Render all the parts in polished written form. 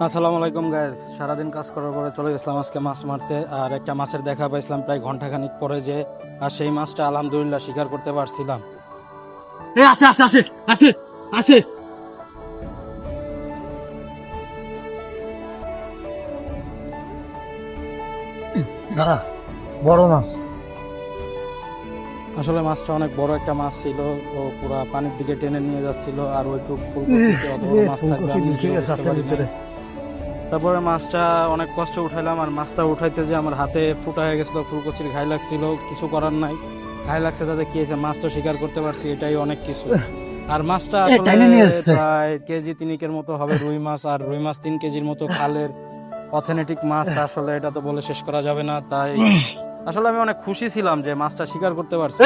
আসসালামু আলাইকুম গাইস, সারাদিন কাজ করার পরে চলে গেছিলাম আজকে মাছ মারতে। আর একটা মাছের দেখা পাইছিলাম প্রায় ঘন্টাখানিক পরে যে, আর সেই মাছটা আলহামদুলিল্লাহ শিকার করতে পারছিলাম। এ আছে আছে আছে আছে আছে। দাদা, বড় মাছ। আসলে মাছটা অনেক বড় একটা মাছ ছিল, ও পুরা পানির দিকে টেনে নিয়ে যাচ্ছিল। আর ওইটুকু ফুলকপিতে অত বড় মাছ থাকবে আমি নিজেও বুঝতে পারি নাই। তারপরে মাছটা অনেক কষ্ট উঠাইলাম, আর মাছটা উঠাইতে যে আমার হাতে ফুটা হয়ে গেছিল, ফুলকপির ঘাই লাগছিল। কিছু করার নাই, ঘাই লাগছে তাতে কি হয়েছে, মাছ তো শিকার করতে পারছি, এটাই অনেক কিছু। আর মাছটা আসলে প্রায় কেজি 3 মতো হবে রুই মাছ, আর রুই মাছ 3 কেজির মতো খালের অথেন্টিক মাছ। আসলে এটা তো বলে শেষ করা যাবে না, তাই আসলে আমি অনেক খুশি ছিলাম যে মাছটা শিকার করতে পারছি।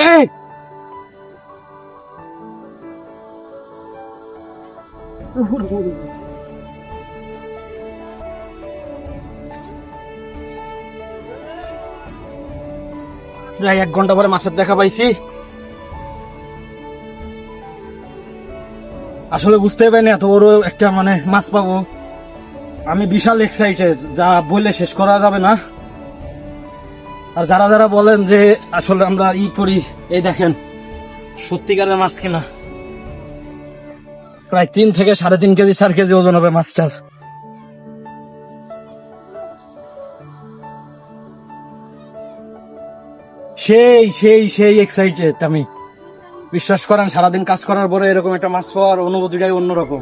প্রায় 1 ঘন্টা পরে মাছের দেখা পাইছি। আসলে বুঝতেই পারিনি এত বড় একটা মাছ পাবো। আমি বিশাল এক্সাইটেড, যা বলে শেষ করা যাবে না। আর যারা যারা বলেন যে আসলে আমরা করি, এই দেখেন সত্যিকারের মাছ কিনা। প্রায় 3 থেকে 3.5 কেজি 4 কেজি ওজন হবে মাছটার। সেই সেই সেই এক্সাইটেড আমি। বিশ্বাস করেন, সারাদিন কাজ করার পরে এরকম একটা মাছ পাওয়ার অনুভূতিটাই অন্যরকম।